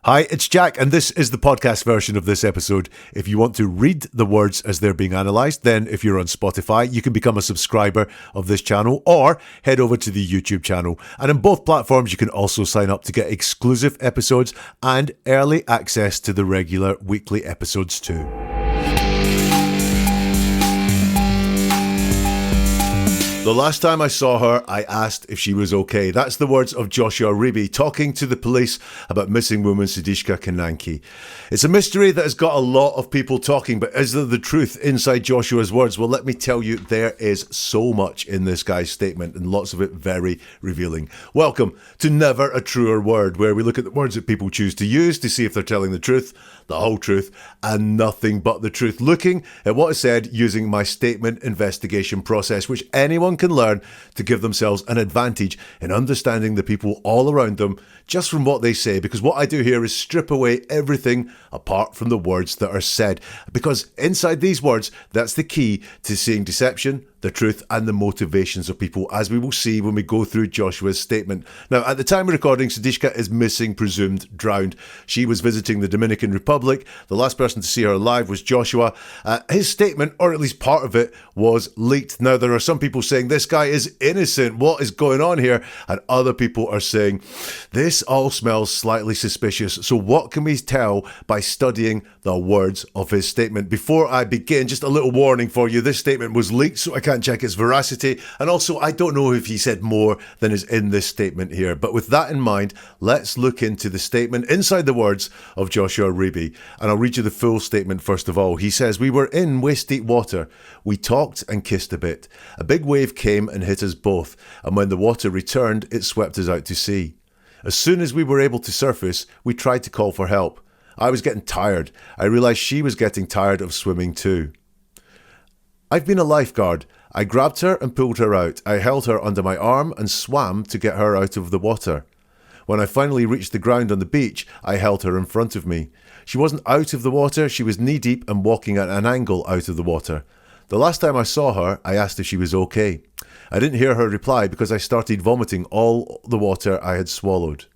Hi, it's Jack, and this is the podcast version of this episode. If you want to read the words as they're being analysed, then if you're on Spotify, you can become a subscriber of this channel or head over to the YouTube channel. And in both platforms, you can also sign up to get exclusive episodes and early access to the regular weekly episodes too. The last time I saw her, I asked if she was okay. That's the words of Joshua Riibe talking to the police about missing woman Sudiksha Konanki. It's a mystery that has got a lot of people talking, but is there the truth inside Joshua's words? Well, let me tell you, there is so much in this guy's statement, and lots of it very revealing. Welcome to Never a Truer Word, where we look at the words that people choose to use to see if they're telling the truth, the whole truth, and nothing but the truth. Looking at what is said using my statement investigation process, which anyone can learn to give themselves an advantage in understanding the people all around them just from what they say, because what I do here is strip away everything apart from the words that are said, because inside these words, that's the key to seeing deception, the truth, and the motivations of people, as we will see when we go through Joshua's statement. Now, at the time of recording, Sudiksha is missing, presumed drowned. She was visiting the Dominican Republic. The last person to see her alive was Joshua. His statement, or at least part of it, was leaked. Now, there are some people saying this guy is innocent. What is going on here? And other people are saying this all smells slightly suspicious. So what can we tell by studying the words of his statement? Before I begin, just a little warning for you. This statement was leaked, so I can't check its veracity, and also I don't know if he said more than is in this statement here. But with that in mind, let's look into the statement inside the words of Joshua Riibe, and I'll read you the full statement first of all. He says, "We were in waist-deep water. We talked and kissed a bit. A big wave came and hit us both, and when the water returned, it swept us out to sea. As soon as we were able to surface, we tried to call for help. I was getting tired. I realised she was getting tired of swimming too. I've been a lifeguard. I grabbed her and pulled her out. I held her under my arm and swam to get her out of the water. When I finally reached the ground on the beach, I held her in front of me. She wasn't out of the water, she was knee-deep and walking at an angle out of the water. The last time I saw her, I asked if she was okay. I didn't hear her reply because I started vomiting all the water I had swallowed.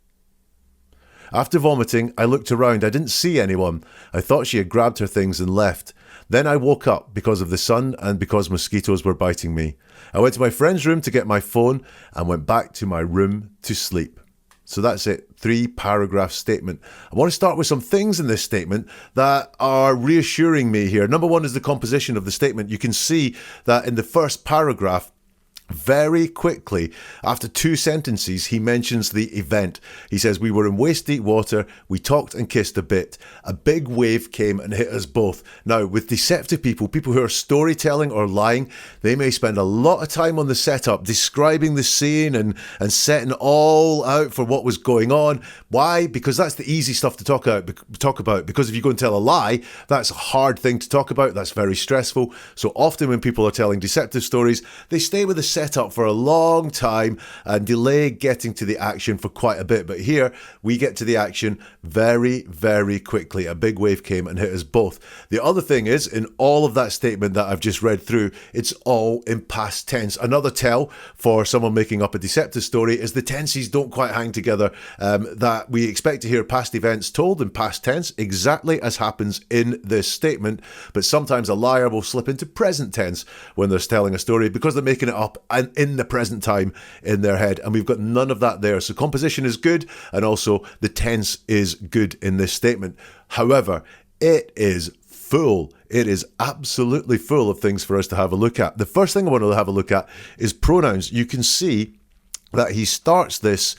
After vomiting, I looked around. I didn't see anyone. I thought she had grabbed her things and left. Then I woke up because of the sun and because mosquitoes were biting me. I went to my friend's room to get my phone and went back to my room to sleep." So that's it. 3-paragraph statement. I want to start with some things in this statement that are reassuring me here. Number one is the composition of the statement. You can see that in the first paragraph, very quickly, after 2 sentences, he mentions the event. He says, "We were in waist-deep water, we talked and kissed a bit. A big wave came and hit us both." Now, with deceptive people who are storytelling or lying, they may spend a lot of time on the setup, describing the scene and setting all out for what was going on. Why? Because that's the easy stuff to talk about. Because if you go and tell a lie, that's a hard thing to talk about. That's very stressful. So often when people are telling deceptive stories, they stay with the setup for a long time and delay getting to the action for quite a bit. But here we get to the action very, very quickly. A big wave came and hit us both. The other thing is, in all of that statement that I've just read through, it's all in past tense. Another tell for someone making up a deceptive story is the tenses don't quite hang together, that we expect to hear past events told in past tense, exactly as happens in this statement, but sometimes a liar will slip into present tense when they're telling a story because they're making it up and in the present time in their head, and we've got none of that there. So composition is good, and also the tense is good in this statement. However, it is full. It is absolutely full of things for us to have a look at. The first thing I want to have a look at is pronouns. You can see that he starts this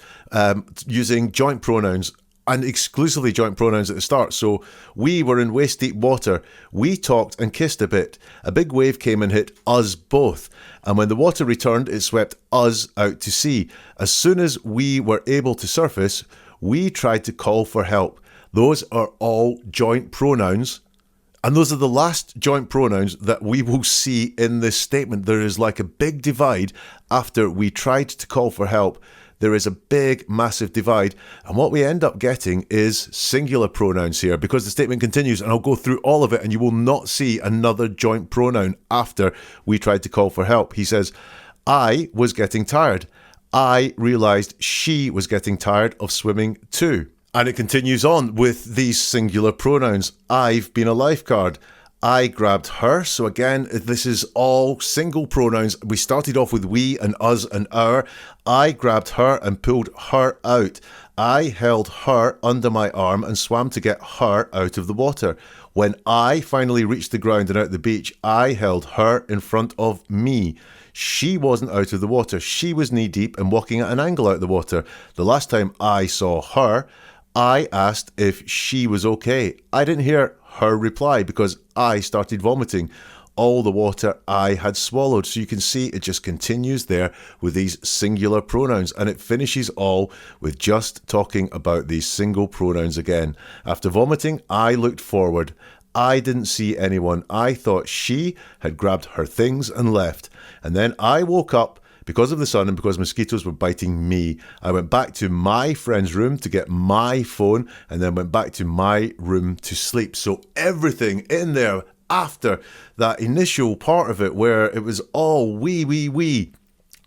using joint pronouns, and exclusively joint pronouns at the start. So, we were in waist-deep water. We talked and kissed a bit. A big wave came and hit us both. And when the water returned, it swept us out to sea. As soon as we were able to surface, we tried to call for help. Those are all joint pronouns. And those are the last joint pronouns that we will see in this statement. There is like a big divide after we tried to call for help. There is a big, massive divide. And what we end up getting is singular pronouns here, because the statement continues, and I'll go through all of it, and you will not see another joint pronoun after we tried to call for help. He says, I was getting tired. I realized she was getting tired of swimming too. And it continues on with these singular pronouns. I've been a lifeguard. I grabbed her. So again, this is all single pronouns. We started off with we and us and our. I grabbed her and pulled her out. I held her under my arm and swam to get her out of the water. When I finally reached the ground and out the beach, I held her in front of me. She wasn't out of the water. She was knee deep and walking at an angle out the water. The last time I saw her, I asked if she was okay. I didn't hear her reply because I started vomiting all the water I had swallowed. So you can see it just continues there with these singular pronouns, and it finishes all with just talking about these single pronouns again. After vomiting, I looked forward. I didn't see anyone. I thought she had grabbed her things and left. And then I woke up because of the sun and because mosquitoes were biting me. I went back to my friend's room to get my phone and then went back to my room to sleep. So everything in there after that initial part of it where it was all we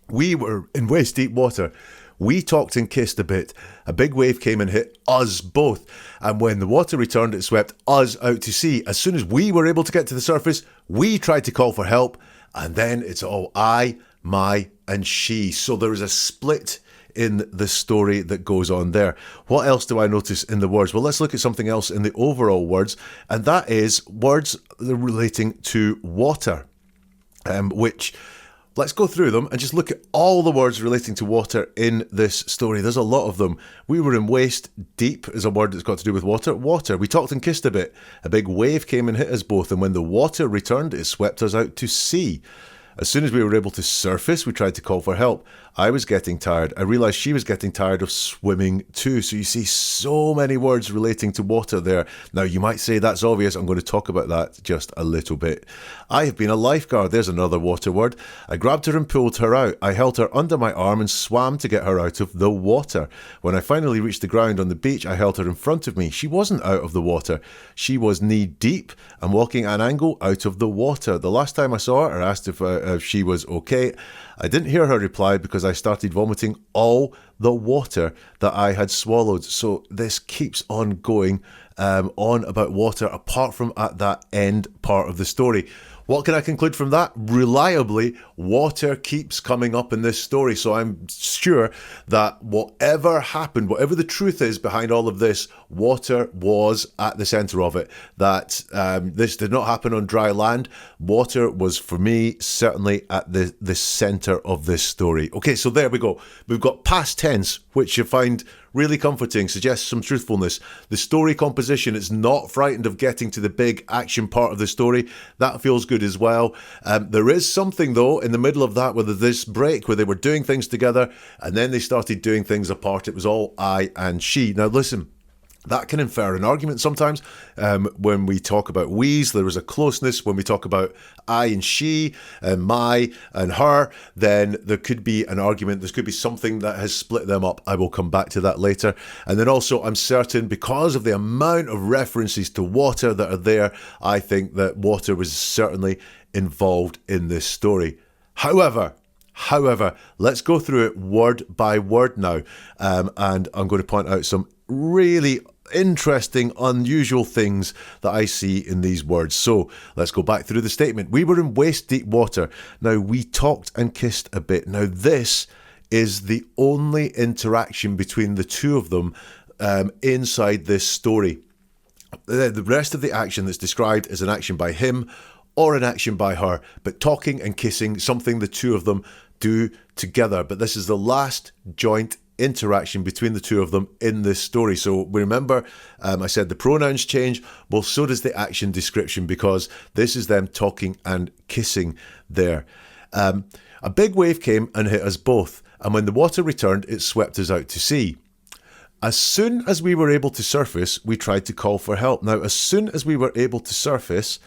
were in waist deep water. We talked and kissed a bit. A big wave came and hit us both. And when the water returned, it swept us out to sea. As soon as we were able to get to the surface, we tried to call for help. And then it's all I, my, and she. So there is a split in the story that goes on there. What else do I notice in the words? Well, let's look at something else in the overall words. And that is words relating to water, which... Let's go through them and just look at all the words relating to water in this story. There's a lot of them. We were in waist deep is a word that's got to do with water. Water. We talked and kissed a bit. A big wave came and hit us both. And when the water returned, it swept us out to sea. As soon as we were able to surface, we tried to call for help. I was getting tired. I realised she was getting tired of swimming too. So you see so many words relating to water there. Now, you might say that's obvious. I'm going to talk about that just a little bit. I have been a lifeguard. There's another water word. I grabbed her and pulled her out. I held her under my arm and swam to get her out of the water. When I finally reached the ground on the beach, I held her in front of me. She wasn't out of the water. She was knee deep and walking at an angle out of the water. The last time I saw her, I asked if she was okay. I didn't hear her reply because I started vomiting all the water that I had swallowed. So this keeps on going on about water apart from at that end part of the story. What can I conclude from that? Reliably, water keeps coming up in this story. So I'm sure that whatever happened, whatever the truth is behind all of this, water was at the center of it. That this did not happen on dry land. Water was, for me, certainly at the center of this story. Okay, so there we go. We've got past tense, which you find really comforting, suggests some truthfulness. The story composition is not frightened of getting to the big action part of the story. That feels good as well. There is something, though, in the middle of that, where there's this break where they were doing things together and then they started doing things apart. It was all I and she. Now, listen. That can infer an argument sometimes. When we talk about we's, there is a closeness. When we talk about I and she, and my and her, then there could be an argument. There could be something that has split them up. I will come back to that later. And then also, I'm certain, because of the amount of references to water that are there, I think that water was certainly involved in this story. However, let's go through it word by word now. And I'm going to point out some really interesting, unusual things that I see in these words. So let's go back through the statement. We were in waist deep water. Now, we talked and kissed a bit. Now, this is the only interaction between the two of them inside this story. The rest of the action that's described is an action by him or an action by her, but talking and kissing, something the two of them do together. But this is the last joint interaction between the two of them in this story. So remember, I said the pronouns change. Well, so does the action description, because this is them talking and kissing there. A big wave came and hit us both, and when the water returned, it swept us out to sea. As soon as we were able to surface, we tried to call for help. Now, as soon as we were able to surface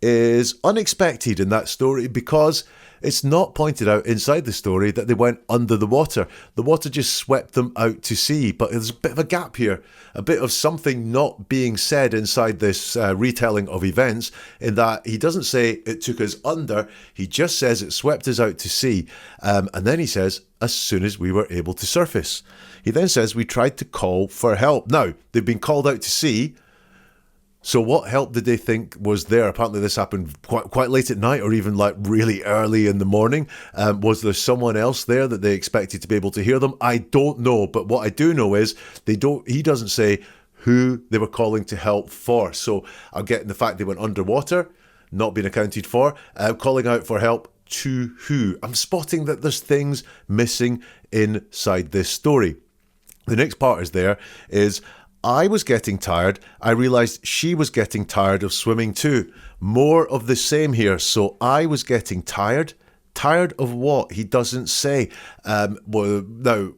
is unexpected in that story, because It's not pointed out inside the story that they went under the water. The water just swept them out to sea. But there's a bit of a gap here, a bit of something not being said inside this retelling of events, in that he doesn't say it took us under, he just says it swept us out to sea. And then he says, as soon as we were able to surface. He then says we tried to call for help. Now, they've been called out to sea. So what help did they think was there? Apparently this happened quite late at night, or even like really early in the morning. Was there someone else there that they expected to be able to hear them? I don't know. But what I do know is he doesn't say who they were calling to help for. So I'm getting the fact they went underwater, not being accounted for, calling out for help to who. I'm spotting that there's things missing inside this story. The next part is I was getting tired. I realised she was getting tired of swimming too. More of the same here. So I was getting tired. Tired of what? He doesn't say. Well, now,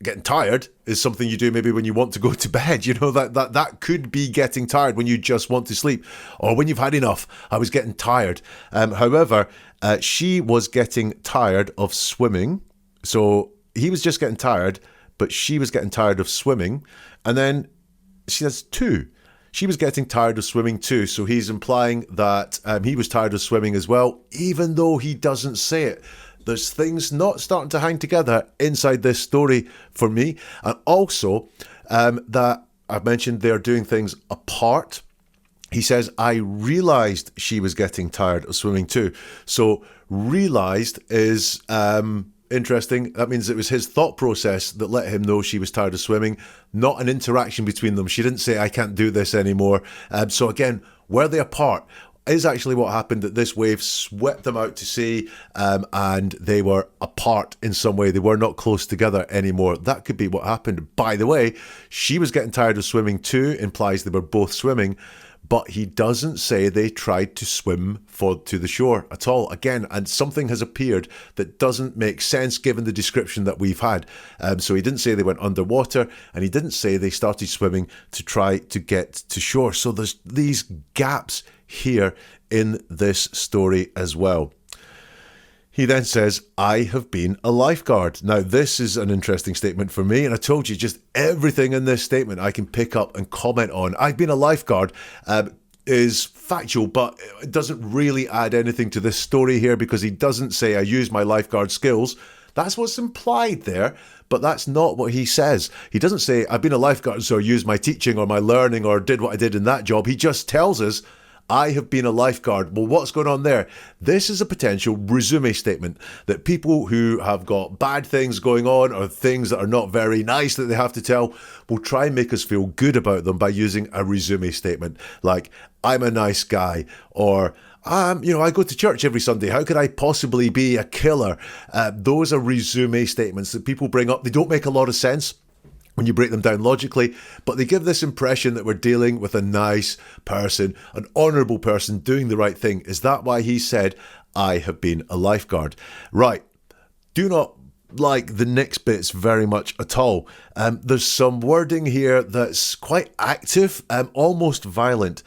getting tired is something you do maybe when you want to go to bed. You know, that could be getting tired when you just want to sleep, or when you've had enough. I was getting tired. However, she was getting tired of swimming. So he was just getting tired, but she was getting tired of swimming. And then she says too. She was getting tired of swimming too. So he's implying that he was tired of swimming as well, even though he doesn't say it. There's things not starting to hang together inside this story for me. And also that I've mentioned they're doing things apart. He says, I realised she was getting tired of swimming too. So realised is interesting. That means it was his thought process that let him know she was tired of swimming, not an interaction between them. She didn't say, I can't do this anymore. So again, were they apart? Is actually what happened, that this wave swept them out to sea, and they were apart in some way. They were not close together anymore. That could be what happened. By the way, she was getting tired of swimming too, implies they were both swimming, but he doesn't say they tried to swim to the shore at all. Again, and something has appeared that doesn't make sense given the description that we've had. So he didn't say they went underwater, and he didn't say they started swimming to try to get to shore. So there's these gaps here in this story as well. He then says, I have been a lifeguard. Now, this is an interesting statement for me, and I told you just everything in this statement I can pick up and comment on. I've been a lifeguard is factual, but it doesn't really add anything to this story here, because he doesn't say I use my lifeguard skills. That's what's implied there, but that's not what he says. He doesn't say I've been a lifeguard, so I used my teaching or my learning or did what I did in that job. He just tells us I have been a lifeguard. Well, what's going on there? This is a potential resume statement that people who have got bad things going on, or things that are not very nice that they have to tell, will try and make us feel good about them by using a resume statement. Like, I'm a nice guy, or I go to church every Sunday. How could I possibly be a killer? Those are resume statements that people bring up. They don't make a lot of sense when you break them down logically, but they give this impression that we're dealing with a nice person, an honourable person doing the right thing. Is that why he said, I have been a lifeguard? Right. Do not like the next bits very much at all. There's some wording here that's quite active, almost violent.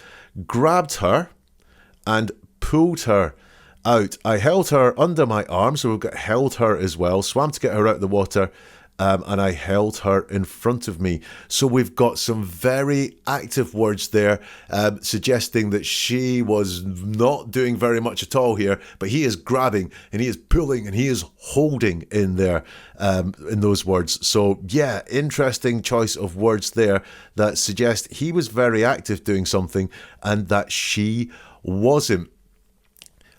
Grabbed her and pulled her out. I held her under my arm, so we've got held her as well. Swam to get her out of the water. And I held her in front of me. So we've got some very active words there, suggesting that she was not doing very much at all here, but he is grabbing and he is pulling and he is holding in there, in those words. So yeah, interesting choice of words there that suggest he was very active doing something and that she wasn't.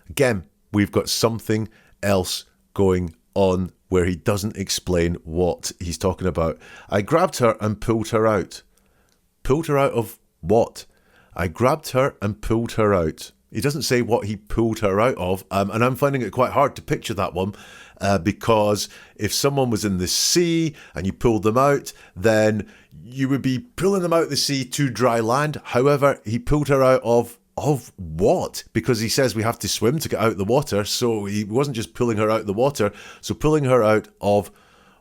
Again, we've got something else going on where he doesn't explain what he's talking about. I grabbed her and pulled her out. Pulled her out of what? I grabbed her and pulled her out. He doesn't say what he pulled her out of, and I'm finding it quite hard to picture that one, because if someone was in the sea and you pulled them out, then you would be pulling them out of the sea to dry land. However, he pulled her out of what? Because he says we have to swim to get out the water, so he wasn't just pulling her out the water. So pulling her out of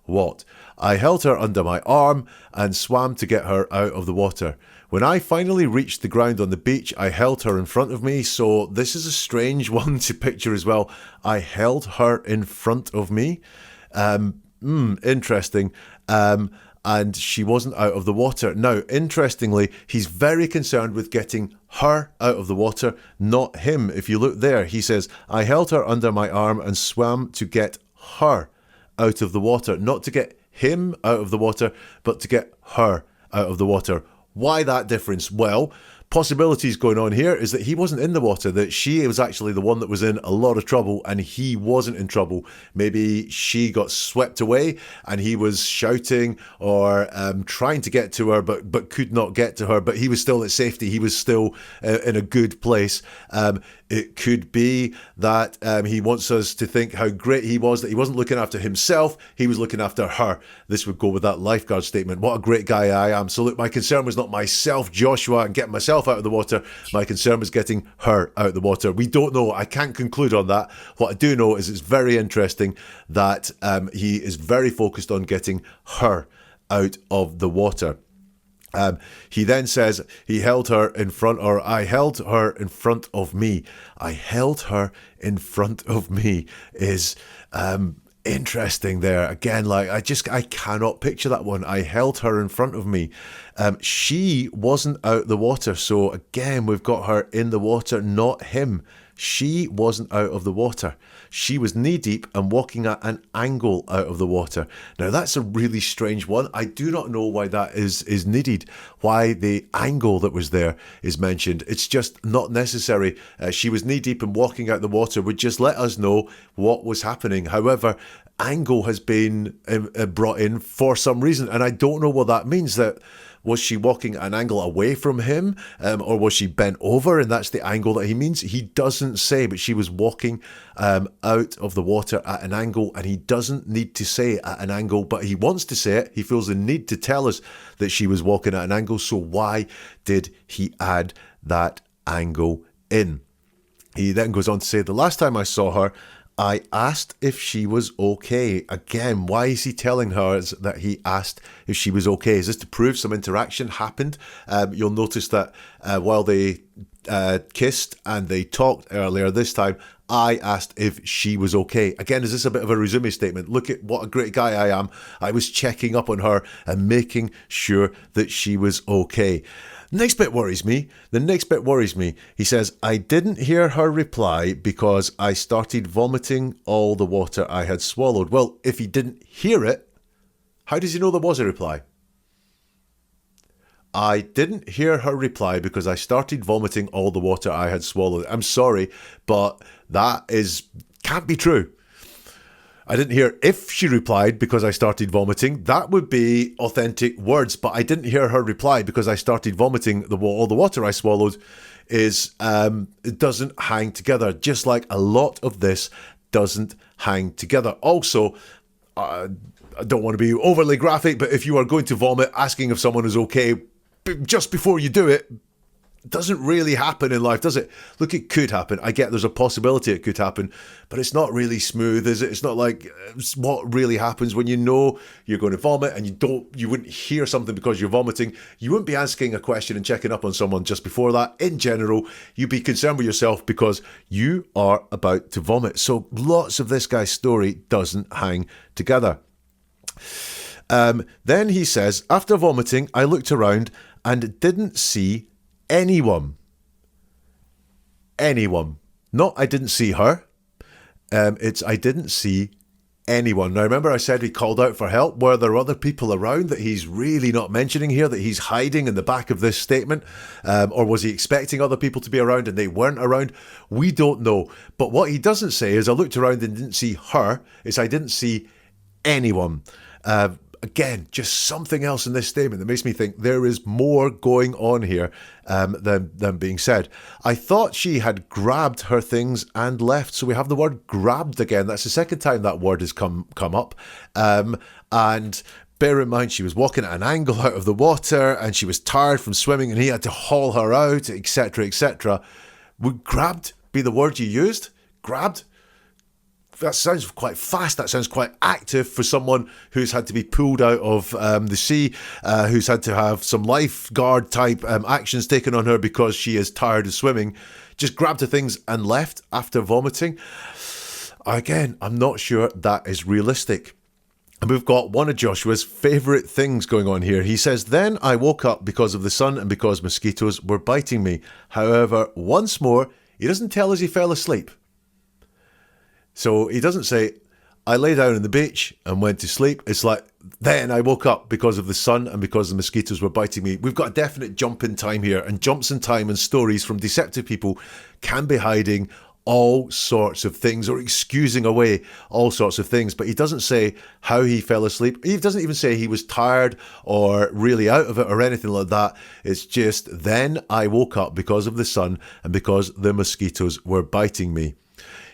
what? I held her under my arm and swam to get her out of the water. When I finally reached the ground on the beach, I held her in front of me. So this is a strange one to picture as well. I held her in front of me. Interesting. And she wasn't out of the water. Now, interestingly, he's very concerned with getting her out of the water, not him. If you look there, he says, I held her under my arm and swam to get her out of the water. Not to get him out of the water, but to get her out of the water. Why that difference? Well, possibilities going on here is that he wasn't in the water, that she was actually the one that was in a lot of trouble and he wasn't in trouble. Maybe she got swept away and he was shouting or trying to get to her but could not get to her, but he was still at safety. He was still in a good place. It could be that he wants us to think how great he was, that he wasn't looking after himself, he was looking after her. This would go with that lifeguard statement. What a great guy I am. So look, my concern was not myself, Joshua, and getting myself out of the water. My concern was getting her out of the water. We don't know. I can't conclude on that. What I do know is it's very interesting that he is very focused on getting her out of the water. He then says he held her in front, or I held her in front of me. I held her in front of me is interesting there. Again, like I cannot picture that one. I held her in front of me. She wasn't out the water. So again, we've got her in the water, not him. She wasn't out of the water. She was knee deep and walking at an angle out of the water. Now that's a really strange one. I do not know why that is needed, why the angle that was there is mentioned. It's just not necessary. She was knee deep and walking out the water would just let us know what was happening. However, angle has been brought in for some reason, and I don't know what that means. That was she walking at an angle away from him, or was she bent over and that's the angle that he means? He doesn't say, but she was walking out of the water at an angle, and he doesn't need to say at an angle, but he wants to say it. He feels the need to tell us that she was walking at an angle. So why did he add that angle in? He then goes on to say, the last time I saw her, I asked if she was okay. Again, why is he telling her that he asked if she was okay? Is this to prove some interaction happened? You'll notice that while they kissed and they talked earlier, this time I asked if she was okay. Again, is this a bit of a resume statement? Look at what a great guy I am. I was checking up on her and making sure that she was okay. Next bit worries me. The next bit worries me. He says, I didn't hear her reply because I started vomiting all the water I had swallowed. Well, if he didn't hear it, how does he know there was a reply? I didn't hear her reply because I started vomiting all the water I had swallowed. I'm sorry, but that can't be true. I didn't hear if she replied because I started vomiting. That would be authentic words, but I didn't hear her reply because I started vomiting all the water I swallowed. It doesn't hang together, just like a lot of this doesn't hang together. Also, I don't want to be overly graphic, but if you are going to vomit, asking if someone is okay just before you do it doesn't really happen in life, does it? Look, it could happen. I get there's a possibility it could happen, but it's not really smooth, is it? It's not like what really happens when you know you're going to vomit and you wouldn't hear something because you're vomiting. You wouldn't be asking a question and checking up on someone just before that. In general, you'd be concerned with yourself because you are about to vomit. So lots of this guy's story doesn't hang together. Then he says, after vomiting, I looked around and didn't see anyone. Not I didn't see her. It's I didn't see anyone. Now remember I said he called out for help. Were there other people around that he's really not mentioning here, that he's hiding in the back of this statement? Or was he expecting other people to be around and they weren't around? We don't know. But what he doesn't say is I looked around and didn't see her. It's I didn't see anyone. Again, just something else in this statement that makes me think there is more going on here than being said. I thought she had grabbed her things and left. So we have the word grabbed again. That's the second time that word has come up. And bear in mind, she was walking at an angle out of the water and she was tired from swimming and he had to haul her out, etc., etc. Would grabbed be the word you used? Grabbed? sounds quite fast. That sounds quite active for someone who's had to be pulled out of the sea, who's had to have some lifeguard type actions taken on her because she is tired of swimming. Just grabbed her things and left after vomiting. Again, I'm not sure that is realistic. And we've got one of Joshua's favourite things going on here. He says, then I woke up because of the sun and because mosquitoes were biting me. However, once more, he doesn't tell us he fell asleep. So he doesn't say, I lay down on the beach and went to sleep. It's like, then I woke up because of the sun and because the mosquitoes were biting me. We've got a definite jump in time here. And jumps in time and stories from deceptive people can be hiding all sorts of things or excusing away all sorts of things. But he doesn't say how he fell asleep. He doesn't even say he was tired or really out of it or anything like that. It's just, then I woke up because of the sun and because the mosquitoes were biting me.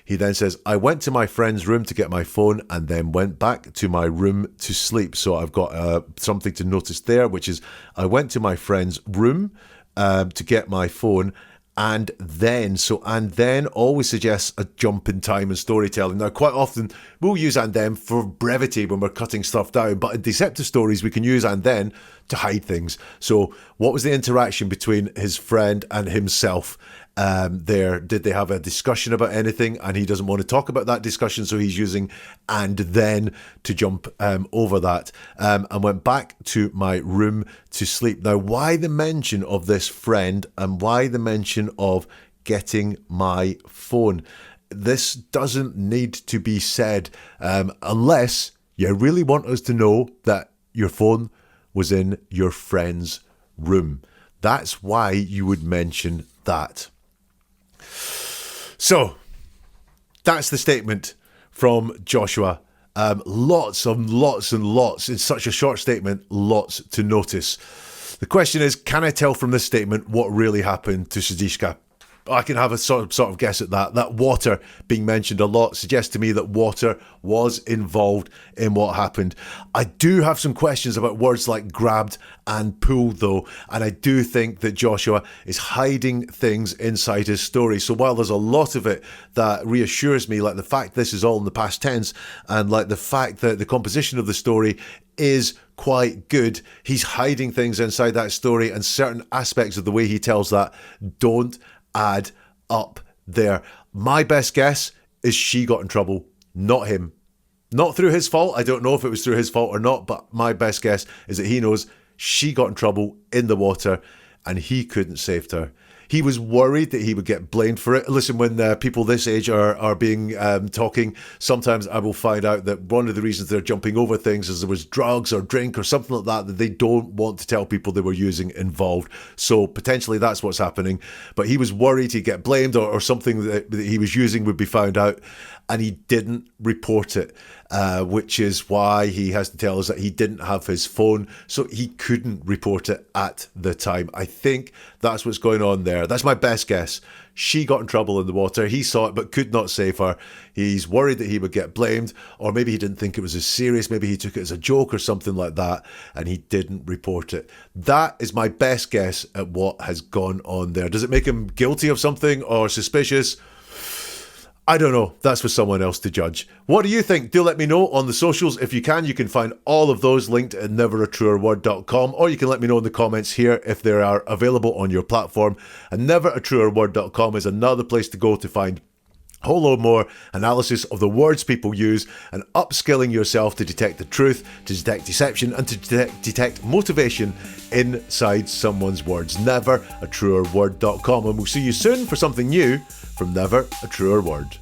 He then says, I went to my friend's room to get my phone and then went back to my room to sleep. So I've got something to notice there, which is I went to my friend's room to get my phone and then always suggests a jump in time and storytelling. Now, quite often we'll use and then for brevity when we're cutting stuff down, but in deceptive stories we can use and then to hide things. So what was the interaction between his friend and himself there? Did they have a discussion about anything? And he doesn't want to talk about that discussion, so he's using and then to jump over that. And went back to my room to sleep. Now, why the mention of this friend and why the mention of getting my phone? This doesn't need to be said unless you really want us to know that your phone was in your friend's room. That's why you would mention that. So, that's the statement from Joshua. Lots and lots in such a short statement, lots to notice. The question is, can I tell from this statement what really happened to Sudiksha? I can have a sort of guess at that. That water being mentioned a lot suggests to me that water was involved in what happened. I do have some questions about words like grabbed and pulled though, and I do think that Joshua is hiding things inside his story. So while there's a lot of it that reassures me, like the fact this is all in the past tense and like the fact that the composition of the story is quite good, he's hiding things inside that story, and certain aspects of the way he tells that don't add up there. My best guess is she got in trouble, not him. Not through his fault. I don't know if it was through his fault or not, but my best guess is that he knows she got in trouble in the water and he couldn't save her. He was worried that he would get blamed for it. Listen, when people this age are being talking, sometimes I will find out that one of the reasons they're jumping over things is there was drugs or drink or something like that they don't want to tell people they were using involved. So potentially that's what's happening. But he was worried he'd get blamed or something that he was using would be found out, and he didn't report it, which is why he has to tell us that he didn't have his phone, so he couldn't report it at the time. I think that's what's going on there. That's my best guess. She got in trouble in the water. He saw it but could not save her. He's worried that he would get blamed, or maybe he didn't think it was as serious. Maybe he took it as a joke or something like that, and he didn't report it. That is my best guess at what has gone on there. Does it make him guilty of something or suspicious? I don't know. That's for someone else to judge. What do you think? Do let me know on the socials. If you can find all of those linked at neveratruerword.com, or you can let me know in the comments here if they are available on your platform. And neveratruerword.com is another place to go to find a whole lot more analysis of the words people use and upskilling yourself to detect the truth, to detect deception, and to detect motivation inside someone's words. Neveratruerword.com, and we'll see you soon for something new from Never a Truer Word.